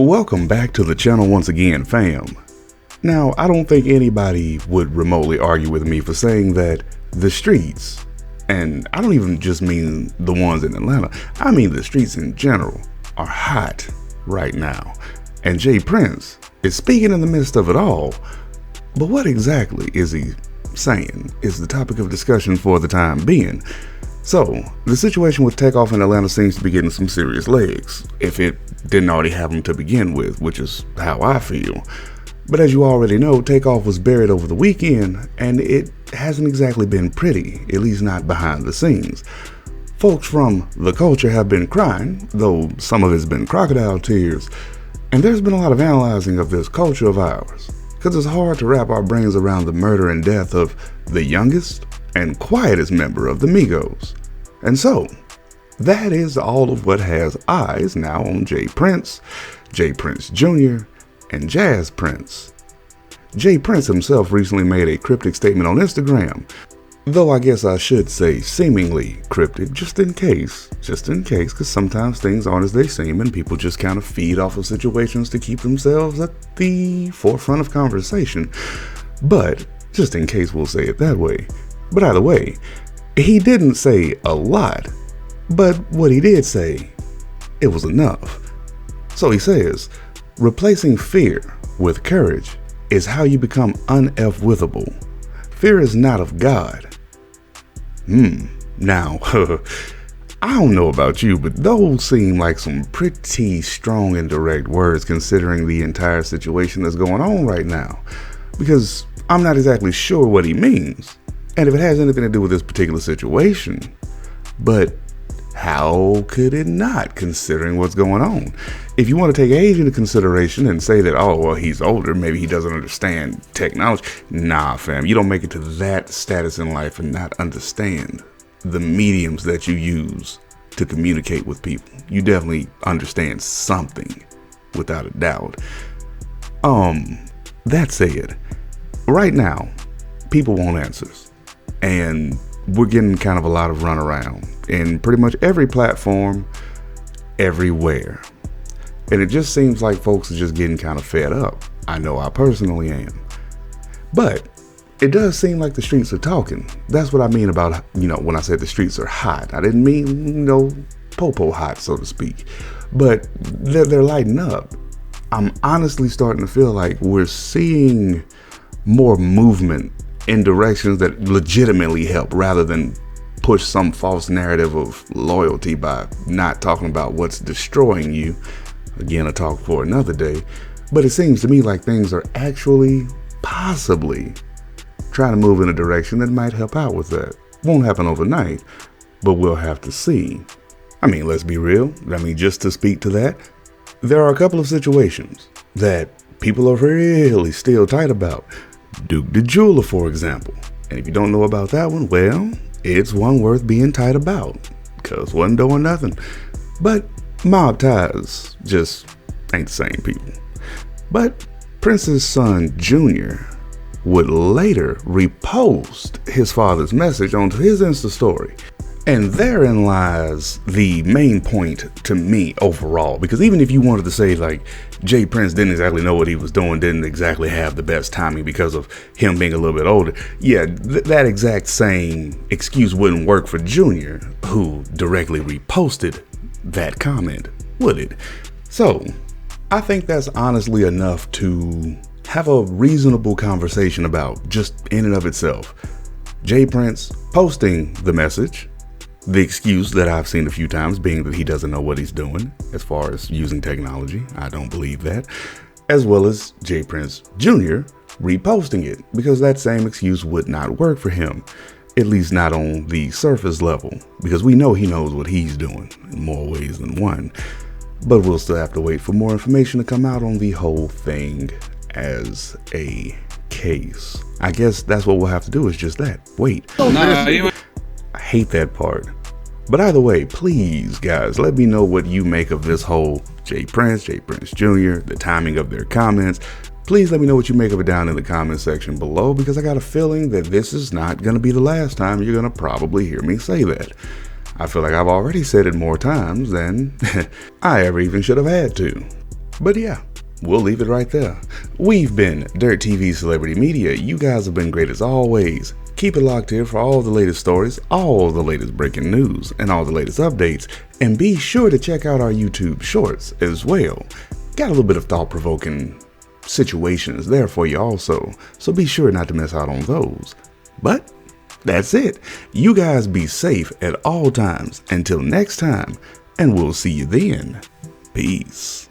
Welcome back to the channel once again, fam. Now, I don't think anybody would remotely argue with me for saying that the streets, and I don't even just mean the ones in Atlanta, I mean the streets in general, are hot right now. And J.Prince is speaking in the midst of it all. But what exactly is he saying is the topic of discussion for the time being. So, the situation with Takeoff in Atlanta seems to be getting some serious legs, if it didn't already have them to begin with, which is how I feel. But as you already know, Takeoff was buried over the weekend, and it hasn't exactly been pretty, at least not behind the scenes. Folks from the culture have been crying, though some of it's been crocodile tears, and there's been a lot of analyzing of this culture of ours, because it's hard to wrap our brains around the murder and death of the youngest and quietest member of the Migos. And so, that is all of what has eyes now on J.Prince, J.Prince Jr., and J.Prince. J.Prince himself recently made a cryptic statement on Instagram, though I guess I should say seemingly cryptic, just in case, because sometimes things aren't as they seem and people just kind of feed off of situations to keep themselves at the forefront of conversation. But, just in case, we'll say it that way. But either way, he didn't say a lot, but what he did say, it was enough. So he says, replacing fear with courage is how you become un-F-withable. Fear is not of God. Now, I don't know about you, but those seem like some pretty strong and direct words considering the entire situation that's going on right now. Because I'm not exactly sure what he means, and if it has anything to do with this particular situation. But how could it not, considering what's going on? If you want to take age into consideration and say that, oh, well, he's older, maybe he doesn't understand technology. Nah, fam, you don't make it to that status in life and not understand the mediums that you use to communicate with people. You definitely understand something, without a doubt. That said, right now, people want answers. And we're getting kind of a lot of runaround in pretty much every platform, everywhere. And it just seems like folks are just getting kind of fed up. I know I personally am. But it does seem like the streets are talking. That's what I mean about, when I said the streets are hot. I didn't mean, popo hot, so to speak. But they're lighting up. I'm honestly starting to feel like we're seeing more movement in directions that legitimately help, rather than push some false narrative of loyalty by not talking about what's destroying you. Again, a talk for another day. But it seems to me like things are actually possibly trying to move in a direction that might help out with that. Won't happen overnight, but we'll have to see. I mean, let's be real. Just to speak to that, there are a couple of situations that people are really still tight about. Duke the Jeweler, for example. And if you don't know about that one, well, it's one worth being tight about, because wasn't doing nothing. But mob ties just ain't the same people. But Prince's son, Jr., would later repost his father's message onto his Insta story. And therein lies the main point to me overall, because even if you wanted to say like J.Prince didn't exactly know what he was doing, didn't exactly have the best timing because of him being a little bit older, yeah, that exact same excuse wouldn't work for Junior, who directly reposted that comment, would it? So I think that's honestly enough to have a reasonable conversation about, just in and of itself. J.Prince posting the message, the excuse that I've seen a few times being that he doesn't know what he's doing as far as using technology. I don't believe that. As well as J.Prince Jr. reposting it, because that same excuse would not work for him, at least not on the surface level, because we know he knows what he's doing in more ways than one. But we'll still have to wait for more information to come out on the whole thing as a case. I guess that's what we'll have to do, is just that. Wait. I hate that part. But either way, please, guys, let me know what you make of this whole J.Prince Jr., the timing of their comments. Please let me know what you make of it down in the comment section below, because I got a feeling that this is not going to be the last time you're going to probably hear me say that. I feel like I've already said it more times than I ever even should have had to. But yeah, we'll leave it right there. We've been Dirt TV Celebrity Media. You guys have been great as always. Keep it locked here for all the latest stories, all the latest breaking news, and all the latest updates. And be sure to check out our YouTube shorts as well. Got a little bit of thought-provoking situations there for you also, so be sure not to miss out on those. But that's it. You guys be safe at all times. Until next time, and we'll see you then. Peace.